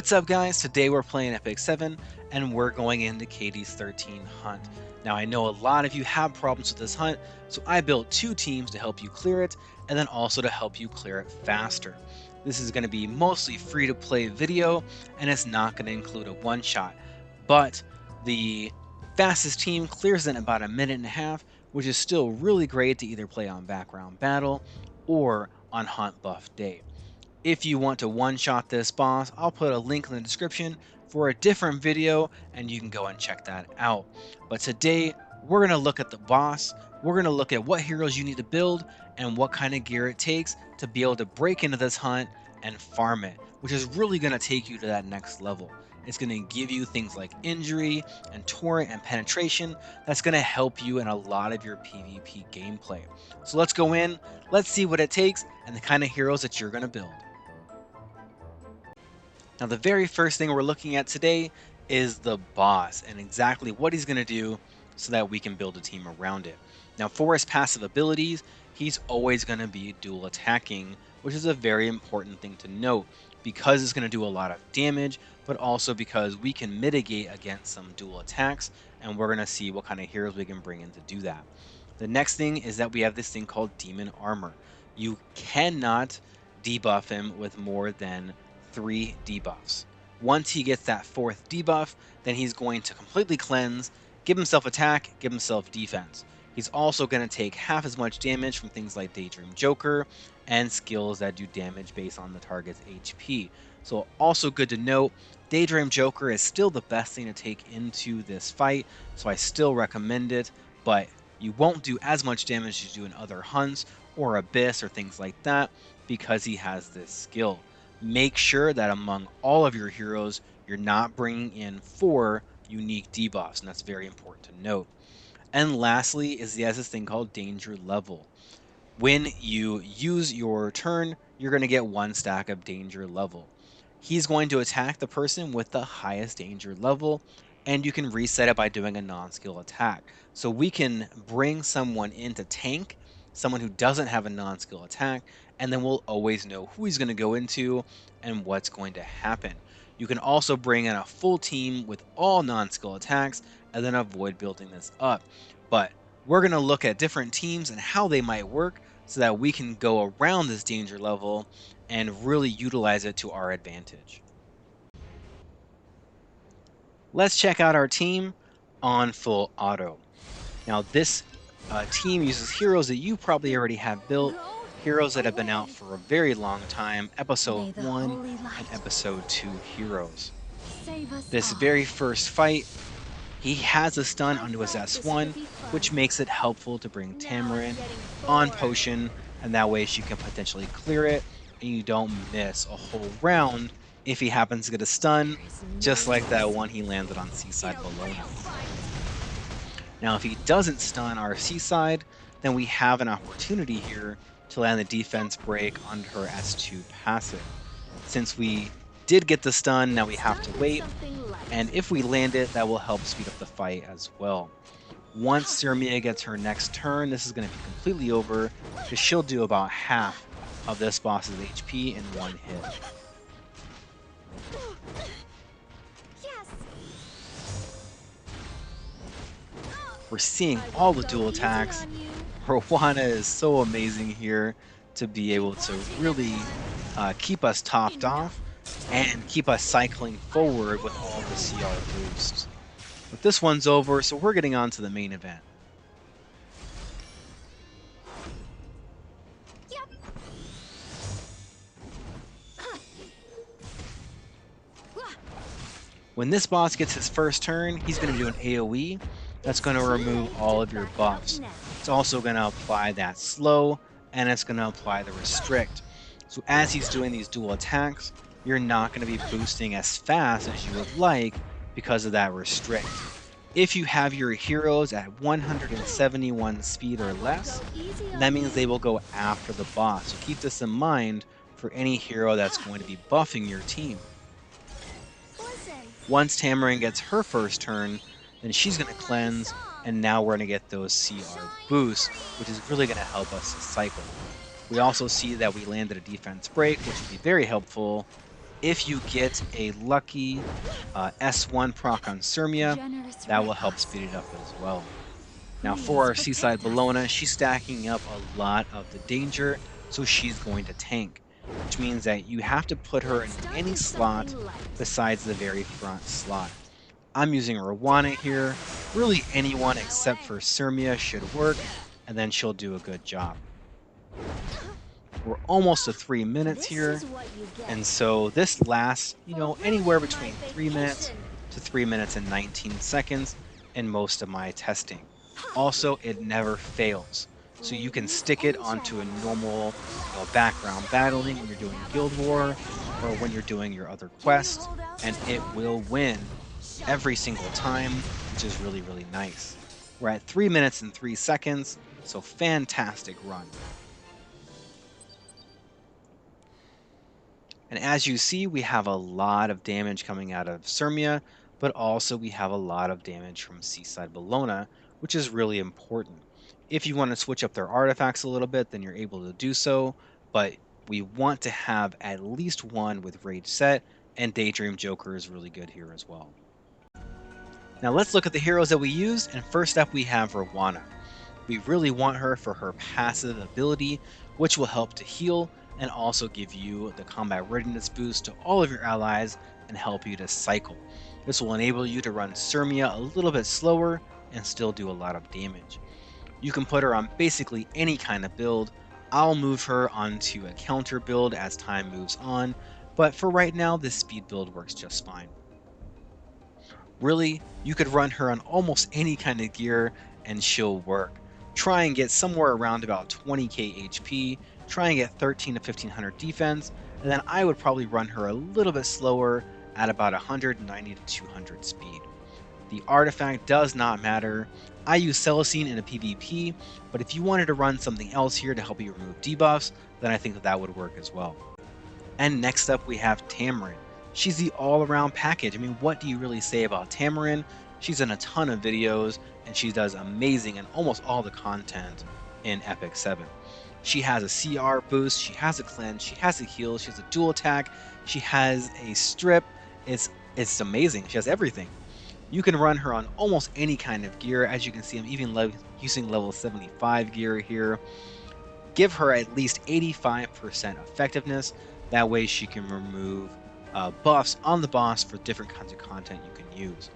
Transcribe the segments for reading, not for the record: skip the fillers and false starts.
What's up guys? Today we're playing Epic 7 and we're going into Caides 13 hunt. Now I know a lot of you have problems with this hunt, so I built two teams to help you clear it and then also to help you clear it faster. This is going to be mostly free to play video and it's not going to include a one shot, but the fastest team clears it in about a minute and a half, which is still really great to either play on background battle or on hunt buff day. If you want to one-shot this boss, I'll put a link in the description for a different video and you can go and check that out. But today, we're going to look at the boss, we're going to look at what heroes you need to build and what kind of gear it takes to be able to break into this hunt and farm it, which is really going to take you to that next level. It's going to give you things like injury and torrent and penetration that's going to help you in a lot of your PvP gameplay. So let's go in, let's see what it takes and the kind of heroes that you're going to build. Now the very first thing we're looking at today is the boss and exactly what he's going to do so that we can build a team around it. Now for his passive abilities, he's always going to be dual attacking, which is a very important thing to note because it's going to do a lot of damage, but also because we can mitigate against some dual attacks, and we're going to see what kind of heroes we can bring in to do that. The next thing is that we have this thing called Demon Armor. You cannot debuff him with more than 3 debuffs. Once he gets that 4th debuff, then he's going to completely cleanse, give himself attack, give himself defense. He's also going to take half as much damage from things like Daydream Joker and skills that do damage based on the target's HP. So also good to note, Daydream Joker is still the best thing to take into this fight, so I still recommend it, but you won't do as much damage as you do in other hunts or Abyss or things like that because he has this skill. Make sure that among all of your heroes, you're not bringing in 4 unique debuffs, and that's very important to note. And lastly is he has this thing called Danger Level. When you use your turn, you're going to get 1 stack of Danger Level. He's going to attack the person with the highest Danger Level, and you can reset it by doing a non-skill attack. So we can bring someone in to tank, someone who doesn't have a non-skill attack, and then we'll always know who he's going to go into and what's going to happen. You can also bring in a full team with all non-skill attacks and then avoid building this up. But we're going to look at different teams and how they might work so that we can go around this danger level and really utilize it to our advantage. Let's check out our team on full auto. Now this team uses heroes that you probably already have built, heroes that have been out for a very long time, episode 1 and episode 2 heroes. This very first fight, he has a stun onto his S1, which makes it helpful to bring Tamarin on potion, and that way she can potentially clear it, and you don't miss a whole round if he happens to get a stun, just like that one he landed on Seaside below. Now if he doesn't stun our Seaside, then we have an opportunity here to land the defense break on her S2 passive. Since we did get the stun, now we have to wait, and if we land it, that will help speed up the fight as well. Once Sirmia gets her next turn, this is going to be completely over, because she'll do about half of this boss's HP in one hit. We're seeing all the dual attacks. Rowana is so amazing here to be able to really keep us topped off and keep us cycling forward with all the CR boosts. But this one's over, so we're getting on to the main event. When this boss gets his first turn, he's going to do an AoE that's going to remove all of your buffs. It's also going to apply that slow, and it's going to apply the restrict. So as he's doing these dual attacks, you're not going to be boosting as fast as you would like because of that restrict. If you have your heroes at 171 speed or less, that means they will go after the boss. So keep this in mind for any hero that's going to be buffing your team. Once Tamarin gets her first turn, then she's going to cleanse, and now we're going to get those CR boosts, which is really going to help us cycle. We also see that we landed a defense break, which would be very helpful, If you get a lucky S1 proc on Sirmia, Generous that will help request. speed it up as well. Now for Please our Seaside protect us. Bellona, she's stacking up a lot of the danger, so she's going to tank, which means that you have to put her Let's in start any with something slot light. besides the very front slot. I'm using Rowana here. Really anyone On my except way. for Sirmia should work, and then she'll do a good job. We're almost to 3 minutes This here, is what you get. and so this lasts, anywhere Ruining my between 3 minutes vacation. to 3 minutes and 19 seconds in most of my testing. Also, it never fails. So you can Ladies stick it and onto a gentlemen, normal, let's background shine. battling when you're doing Have a Guild War or when you're doing your other Can you quests, hold out and much it longer? will win Show every me. single time, which is really, really nice. We're at 3 minutes and 3 seconds, so fantastic run. And as you see, we have a lot of damage coming out of Sirmia, but also we have a lot of damage from Seaside Bellona, which is really important. If you want to switch up their artifacts a little bit, then you're able to do so, but we want to have at least one with Rage set, and Daydream Joker is really good here as well. Now let's look at the heroes that we used, and first up we have Rowana. We really want her for her passive ability, which will help to heal and also give you the combat readiness boost to all of your allies and help you to cycle. This will enable you to run Sirmia a little bit slower and still do a lot of damage. You can put her on basically any kind of build. I'll move her onto a counter build as time moves on, but for right now, this speed build works just fine. Really, you could run her on almost any kind of gear and she'll work. Try and get somewhere around about 20k HP, try and get 13 to 1500 defense, and then I would probably run her a little bit slower at about 190 to 200 speed. The artifact does not matter. I use Celestine in a PvP, but if you wanted to run something else here to help you remove debuffs, then I think that would work as well. And next up, we have Tamarin. She's the all around package. I mean, what do you really say about Tamarin? She's in a ton of videos and she does amazing in almost all the content in Epic 7. She has a CR boost, she has a cleanse, she has a heal, she has a dual attack, she has a strip. It's amazing. She has everything. You can run her on almost any kind of gear. As you can see, I'm even using level 75 gear here. Give her at least 85% effectiveness. That way she can remove buffs on the boss for different kinds of content you can use.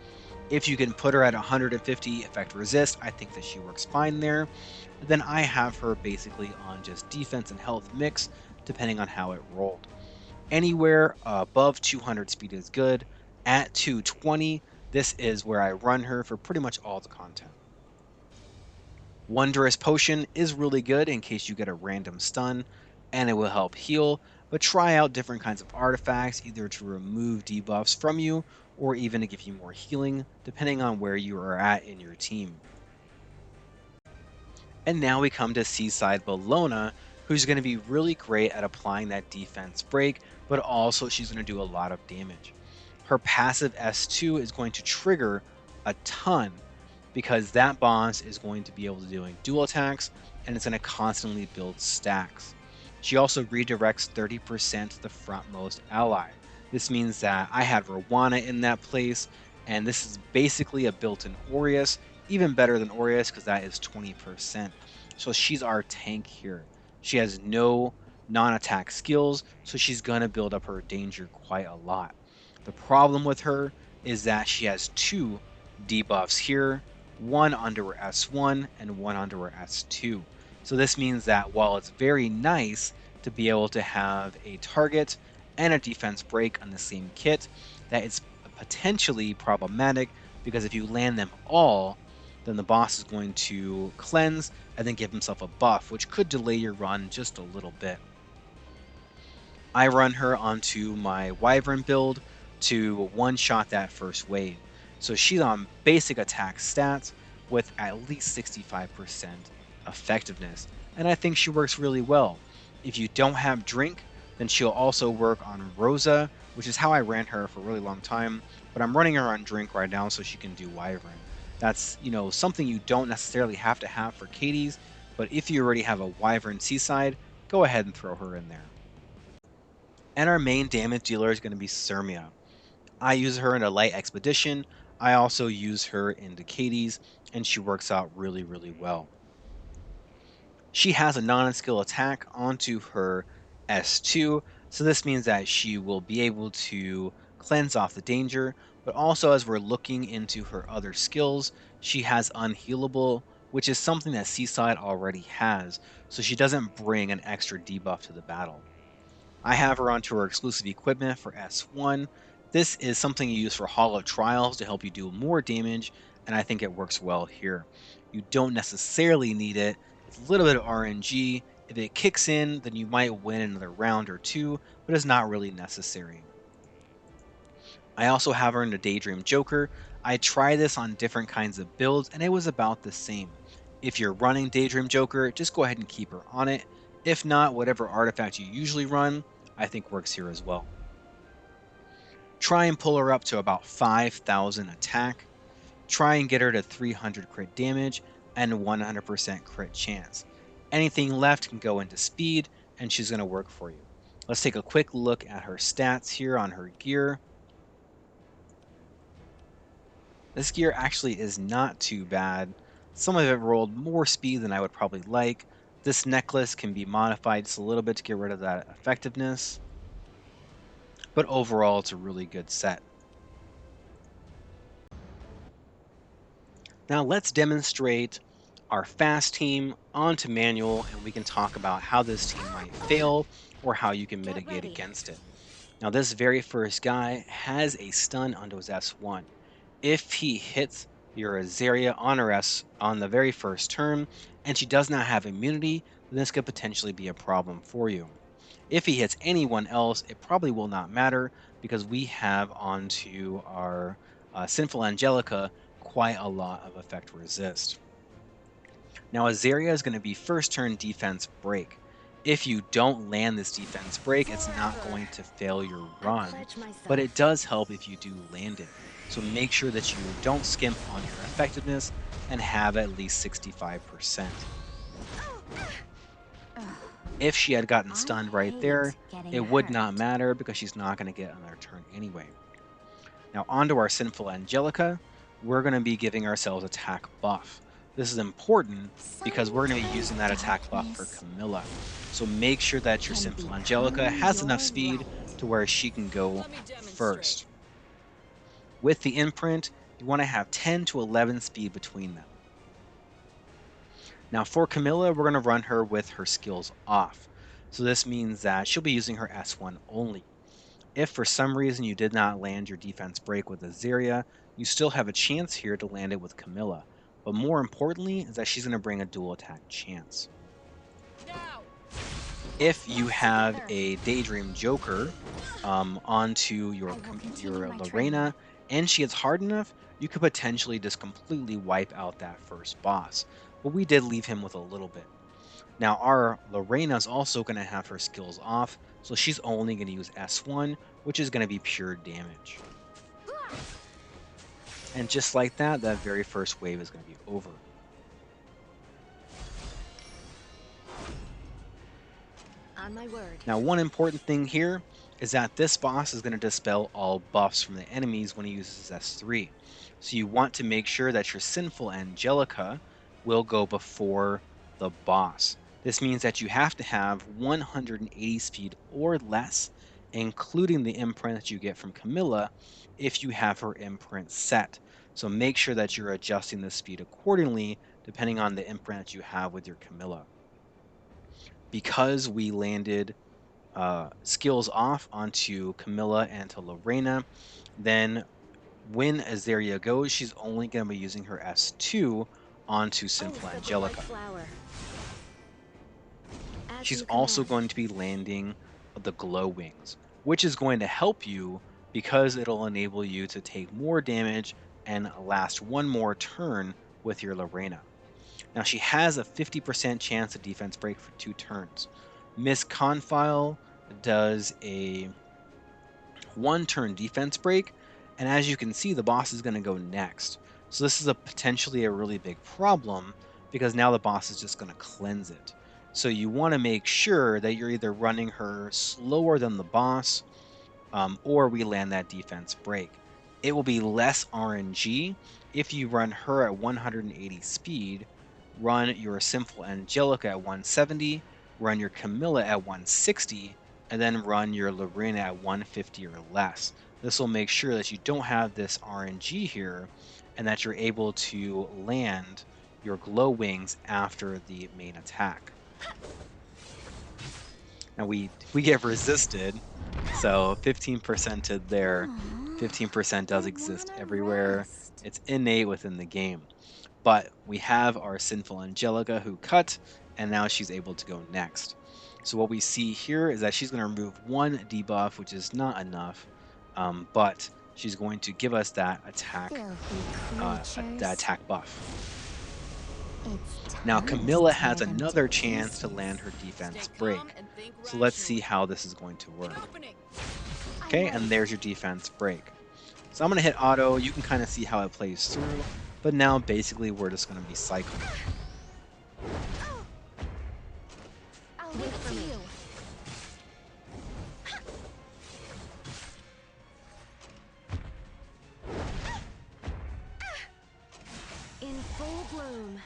If you can put her at 150 effect resist, I think that she works fine there. And then I have her basically on just defense and health mix, depending on how it rolled. Anywhere above 200 speed is good. At 220, this is where I run her for pretty much all the content. Wondrous Potion is really good in case you get a random stun, and it will help heal, but try out different kinds of artifacts either to remove debuffs from you or even to give you more healing, depending on where you are at in your team. And now we come to Seaside Bellona, who's going to be really great at applying that defense break, but also she's going to do a lot of damage. Her passive S2 is going to trigger a ton because that boss is going to be able to doing dual attacks and it's going to constantly build stacks. She also redirects 30% to the frontmost ally. This means that I had Rowana in that place, and this is basically a built-in Aureus, even better than Aureus because that is 20%. So she's our tank here. She has no non-attack skills, so she's gonna build up her danger quite a lot. The problem with her is that she has two debuffs here, one under her S1 and one under her S2. So this means that while it's very nice to be able to have a target and a defense break on the same kit, that it's potentially problematic because if you land them all, then the boss is going to cleanse and then give himself a buff, which could delay your run just a little bit. I run her onto my Wyvern build to one-shot that first wave. So she's on basic attack stats with at least 65% effectiveness, and I think she works really well. If you don't have Drink, then she'll also work on Rosa, which is how I ran her for a really long time, but I'm running her on Drink right now so she can do Wyvern. That's, something you don't necessarily have to have for Caides, but if you already have a Wyvern Seaside, go ahead and throw her in there. And our main damage dealer is going to be Sermia. I use her in a light expedition. I also use her in the Caides, and she works out really, really well. She has a non-skill attack onto her S2, so this means that she will be able to cleanse off the danger, but also as we're looking into her other skills, she has unhealable, which is something that Seaside already has, so she doesn't bring an extra debuff to the battle. I have her onto her exclusive equipment for S1. This is something you use for Hollow Trials to help you do more damage, and I think it works well here. You don't necessarily need it. It's a little bit of RNG. If it kicks in, then you might win another round or two, but it's not really necessary. I also have her in the Daydream Joker. I tried this on different kinds of builds, and it was about the same. If you're running Daydream Joker, just go ahead and keep her on it. If not, whatever artifact you usually run, I think works here as well. Try and pull her up to about 5,000 attack. Try and get her to 300 crit damage and 100% crit chance. Anything left can go into speed, and she's going to work for you. Let's take a quick look at her stats here on her gear. This gear actually is not too bad. Some of it rolled more speed than I would probably like. This necklace can be modified just a little bit to get rid of that effectiveness, but overall it's a really good set. Now let's demonstrate our fast team onto manual, and we can talk about how this team might fail or how you can Get mitigate ready. against it. Now this very first guy has a stun onto his S1. If he hits your Azaria on her S on the very first turn and she does not have immunity, then this could potentially be a problem for you. If he hits anyone else, it probably will not matter because we have onto our Sinful Angelica quite a lot of effect resist. Now, Azaria is going to be first turn defense break. If you don't land this defense break, it's not Forever. going to fail your I run, pledge but it myself. does help if you do land it. So make sure that you don't skimp on your effectiveness and have at least 65%. Ugh, If she had gotten I stunned right there, hate getting it would not hurt. matter because she's not going to get another turn anyway. Now, onto our Sinful Angelica, we're going to be giving ourselves attack buff. This is important because we're going to be Sometimes using that attack buff for darkness Camilla. So make sure that your can Sinful Angelica become has enough your speed light. to where she can go Let me demonstrate. first. With the imprint, you want to have 10 to 11 speed between them. Now for Camilla, we're going to run her with her skills off. So this means that she'll be using her S1 only. If for some reason you did not land your defense break with Azaria, you still have a chance here to land it with Camilla. But more importantly is that she's going to bring a dual attack chance. Now! If you Let's have together. a Daydream Joker onto I will continue your my training. Lorena and she is hard enough, you could potentially just completely wipe out that first boss. But we did leave him with a little bit. Now, our Lorena is also going to have her skills off, so she's only going to use S1, which is going to be pure damage. And just like that, that very first wave is going to be over. On my word. Now, one important thing here is that this boss is going to dispel all buffs from the enemies when he uses S3. So you want to make sure that your Sinful Angelica will go before the boss. This means that you have to have 180 speed or less, including the imprint that you get from Camilla if you have her imprint set. So make sure that you're adjusting the speed accordingly depending on the imprint that you have with your Camilla. Because we landed skills off onto Camilla and to Lorena, then when Azaria goes, she's only going to be using her S2 onto Oh, Sinful such a white Angelica. flower. As She's you also command. going to be landing the Glow Wings, which is going to help you because it'll enable you to take more damage and last one more turn with your Lorena. Now she has a 50% chance of defense break for 2 turns. Miss Confile does a 1 turn defense break, and as you can see, the boss is going to go next. So this is a potentially a really big problem because now the boss is just going to cleanse it. So you want to make sure that you're either running her slower than the boss, or we land that defense break. It will be less RNG if you run her at 180 speed, run your Sinful Angelica at 170, run your Camilla at 160, and then run your Lorena at 150 or less. This will make sure that you don't have this RNG here and that you're able to land your glow wings after the main attack. Now we get resisted, so 15% to there. Aw, 15% I does exist wanna everywhere. rest. It's innate within the game. But we have our Sinful Angelica who cut, and now she's able to go next. So what we see here is that she's going to remove one debuff, which is not enough, but she's going to give us Filthy that creatures. attack buff. It's Now time to Camilla tear has them to another chance to land pieces. her Stay defense calm break. and think So let's see rationally. how this is going to An work. opening. I'm Okay, ready. and there's your defense break. So I'm going to hit auto. You can kind of see how it plays through, but now basically we're just going to be cycling. I'll leave it to you. In full bloom,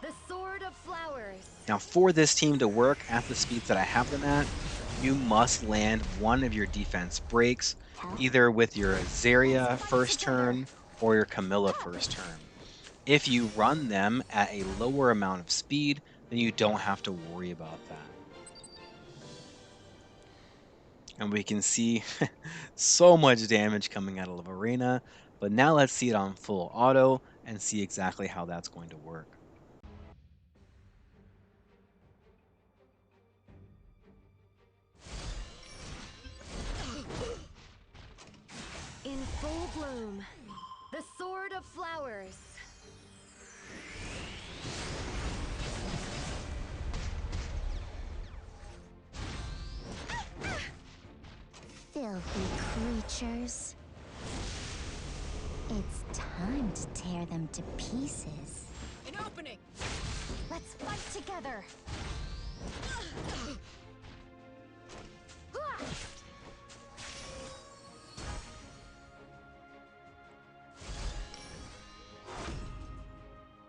the sword of flowers. Now for this team to work at the speeds that I have them at, you must land one of your defense breaks, Help. either with your Let's Azaria fight first together. turn or your Camilla first turn. If you run them at a lower amount of speed, then you don't have to worry about that. And we can see so much damage coming out of Arena, but now let's see it on full auto and see exactly how that's going to work. In full bloom, the sword of flowers. Filthy creatures. It's time to tear them to pieces. An opening. Let's fight together.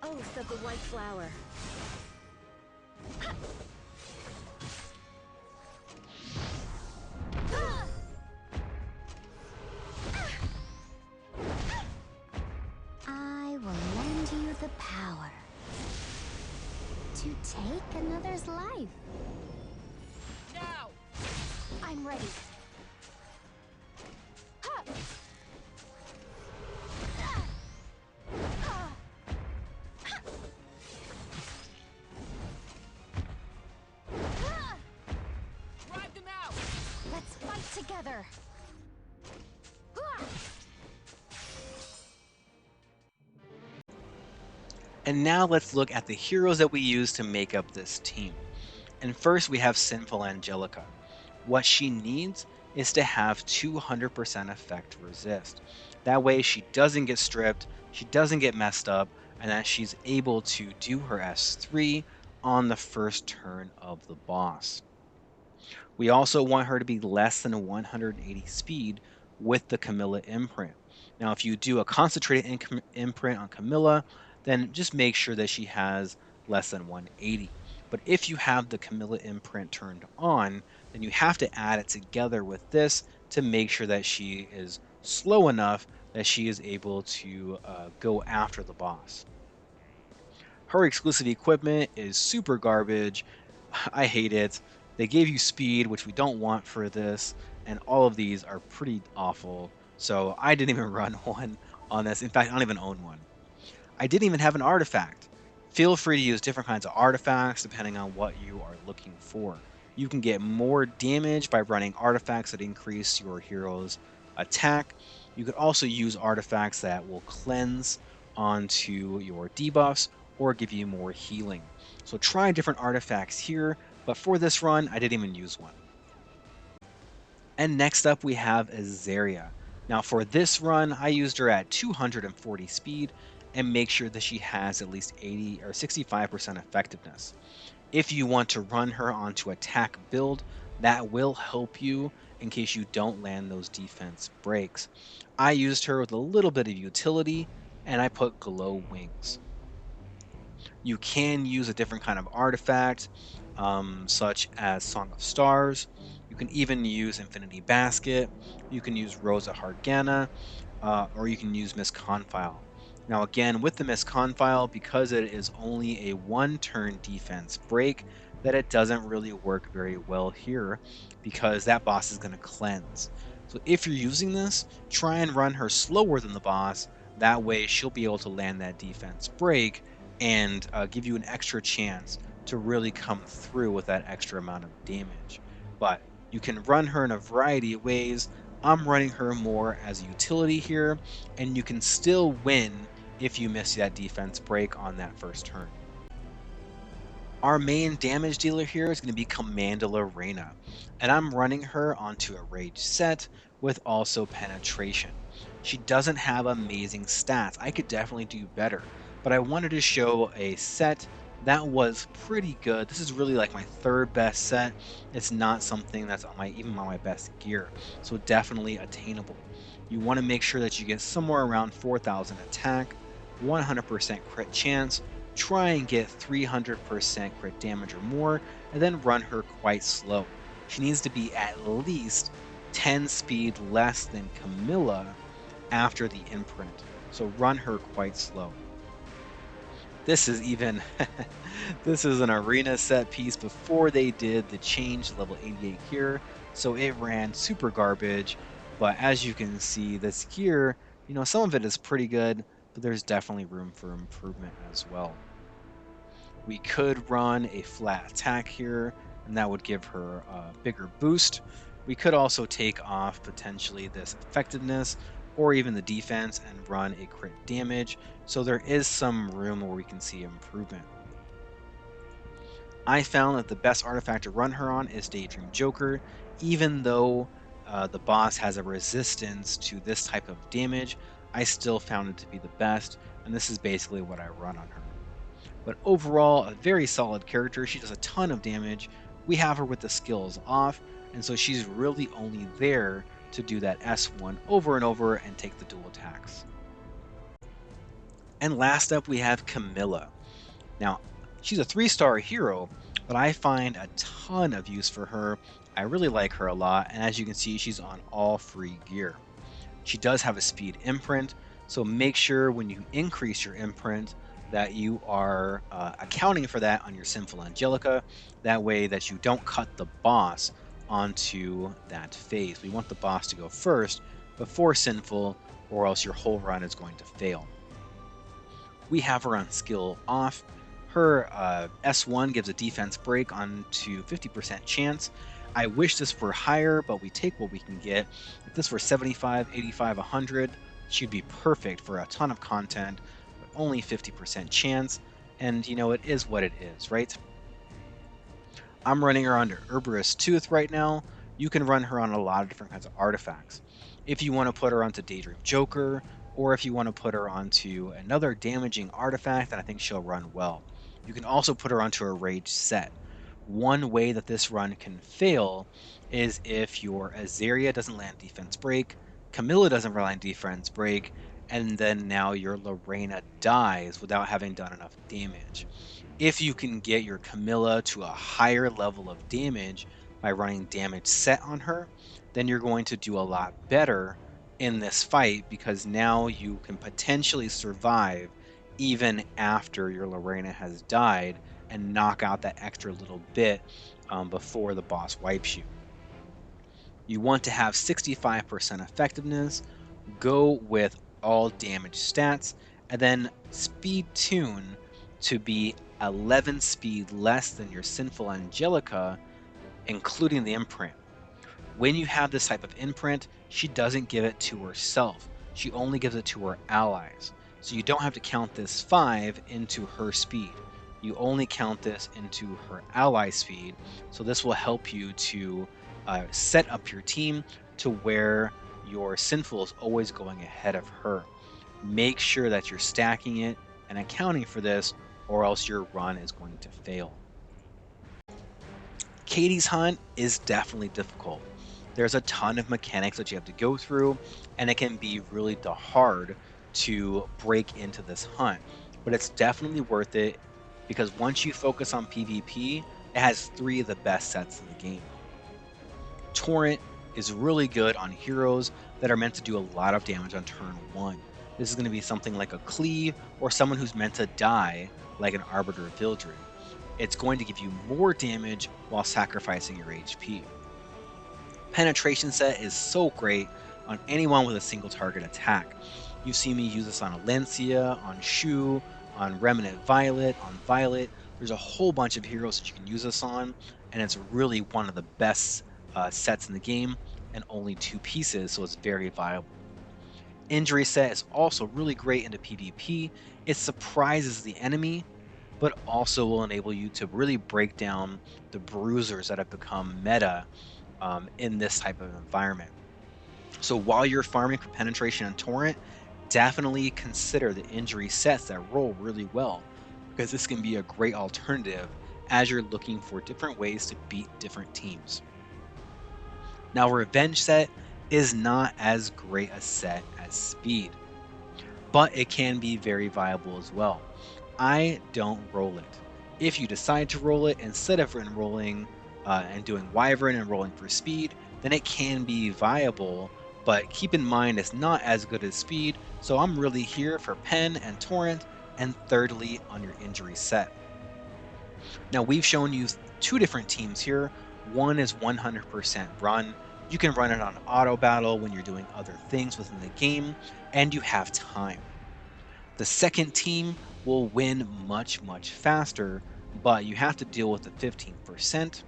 Oath of the White Flower. I will lend you the power to take another's life. Now. I'm ready. Drive them out. Let's fight together. And now let's look at the heroes that we use to make up this team. And first we have Sinful Angelica. What she needs is to have 200% effect resist. That way she doesn't get stripped, she doesn't get messed up, and that she's able to do her S3 on the first turn of the boss. We also want her to be less than 180 speed with the Camilla imprint. Now, if you do a concentrated imprint on Camilla, then just make sure that she has less than 180. But if you have the Camilla imprint turned on, then you have to add it together with this to make sure that she is slow enough that she is able to go after the boss. Her exclusive equipment is super garbage. I hate it. They gave you speed, which we don't want for this, and all of these are pretty awful. So I didn't even run one on this. In fact, I don't even own one. I didn't even have an artifact. Feel free to use different kinds of artifacts depending on what you are looking for. You can get more damage by running artifacts that increase your hero's attack. You could also use artifacts that will cleanse onto your debuffs or give you more healing. So try different artifacts here, but for this run, I didn't even use one. And next up, we have Azaria. Now, for this run, I used her at 240 speed, and make sure that she has at least 80 or 65% effectiveness. If you want to run her onto attack build, that will help you in case you don't land those defense breaks. I used her with a little bit of utility and I put glow wings. You can use a different kind of artifact, such as Song of Stars. You can even use Infinity Basket. You can use Rosa Hargana, or you can use Miss Confile. Now, again, with the Miss Confile, because it is only a one-turn defense break, that it doesn't really work very well here because that boss is going to cleanse. So if you're using this, try and run her slower than the boss. That way, she'll be able to land that defense break and give you an extra chance to really come through with that extra amount of damage. But you can run her in a variety of ways. I'm running her more as a utility here, and you can still win if you miss that defense break on that first turn. Our main damage dealer here is going to be Commandula Reina, and I'm running her onto a rage set with also penetration. She doesn't have amazing stats. I could definitely do better, but I wanted to show a set that was pretty good. This is really like my third best set. It's not something that's on my even on my best gear, so definitely attainable. You want to make sure that you get somewhere around 4,000 attack, 100% crit chance, try and get 300% crit damage or more, and then run her quite slow. She needs to be at least 10 speed less than Camilla after the imprint, so run her quite slow. This is even this is an arena set piece before they did the change to level 88 here, so it ran super garbage. But as you can see, this gear, some of it is pretty good, but there's definitely room for improvement as well. We could run a flat attack here, and that would give her a bigger boost. We could also take off potentially this effectiveness or even the defense and run a crit damage, so there is some room where we can see improvement. I found that the best artifact to run her on is Daydream Joker, even though the boss has a resistance to this type of damage. I still found it to be the best, and this is basically what I run on her. But overall, a very solid character. She does a ton of damage. We have her with the skills off, and so she's really only there to do that S1 over and over and take the dual attacks. And last up, we have Camilla. Now, she's a 3-star hero, but I find a ton of use for her. I really like her a lot, and as you can see, she's on all free gear. She does have a speed imprint, so make sure when you increase your imprint that you are accounting for that on your Sinful Angelica. That way that you don't cut the boss onto that phase. We want the boss to go first before Sinful, or else your whole run is going to fail. We have her on skill off. Her S1 gives a defense break on to 50% chance. I wish this were higher, but we take what we can get. If this were 75, 85, 100, she'd be perfect for a ton of content, but only 50% chance. And it is what it is, right? I'm running her under Herberus Tooth right now. You can run her on a lot of different kinds of artifacts. If you want to put her onto Daydream Joker, or if you want to put her onto another damaging artifact, then I think she'll run well. You can also put her onto a rage set. One way that this run can fail is if your Azaria doesn't land defense break, Camilla doesn't land defense break, and then now your Lorena dies without having done enough damage. If you can get your Camilla to a higher level of damage by running damage set on her, then you're going to do a lot better in this fight because now you can potentially survive even after your Lorena has died and knock out that extra little bit before the boss wipes you. You want to have 65% effectiveness, go with all damage stats, and then speed tune to be 11 speed less than your Sinful Angelica, including the imprint. When you have this type of imprint, she doesn't give it to herself. She only gives it to her allies. So you don't have to count this 5 into her speed. You only count this into her ally speed. So this will help you to set up your team to where your Sinful is always going ahead of her. Make sure that you're stacking it and accounting for this, or else your run is going to fail. Caides hunt is definitely difficult. There's a ton of mechanics that you have to go through, and it can be really hard to break into this hunt. But it's definitely worth it because once you focus on PvP, it has three of the best sets in the game. Torrent is really good on heroes that are meant to do a lot of damage on turn 1. This is going to be something like a Cleave or someone who's meant to die like an Arbiter of Vildred. It's going to give you more damage while sacrificing your HP. Penetration set is so great on anyone with a single target attack. You've seen me use this on Alencia, on Shu, on Remnant Violet, on Violet. There's a whole bunch of heroes that you can use this on, and it's really one of the best sets in the game, and only 2 pieces, so it's very viable. Injury set is also really great into PvP. It surprises the enemy, but also will enable you to really break down the bruisers that have become meta in this type of environment. So while you're farming for penetration and torrent, definitely consider the injury sets that roll really well, because this can be a great alternative as you're looking for different ways to beat different teams. Now, revenge set is not as great a set as speed, but it can be very viable as well. I don't roll it. If you decide to roll it instead of enrolling and doing Wyvern and rolling for speed, then it can be viable, but keep in mind it's not as good as speed, so I'm really here for Pen and Torrent, and thirdly on your injury set. Now we've shown you 2 different teams here. One is 100% run. You can run it on auto battle when you're doing other things within the game, and you have time. The second team will win much faster, but you have to deal with the 15%,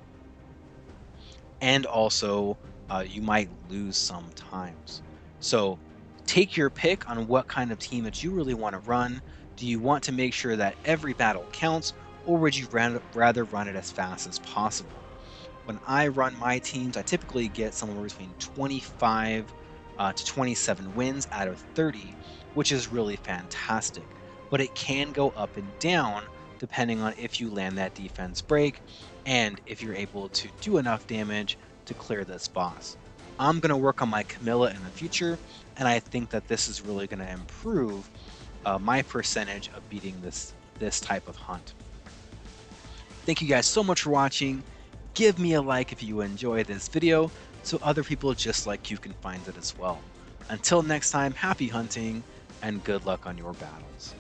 and also you might lose sometimes. So take your pick on what kind of team that you really want to run. Do you want to make sure that every battle counts, or would you rather run it as fast as possible? When I run my teams, I typically get somewhere between 25 to 27 wins out of 30, which is really fantastic. But it can go up and down depending on if you land that defense break and if you're able to do enough damage to clear this boss. I'm going to work on my Camilla in the future, and I think that this is really going to improve my percentage of beating this type of hunt. Thank you guys so much for watching. Give me a like if you enjoy this video so other people just like you can find it as well. Until next time, happy hunting and good luck on your battles.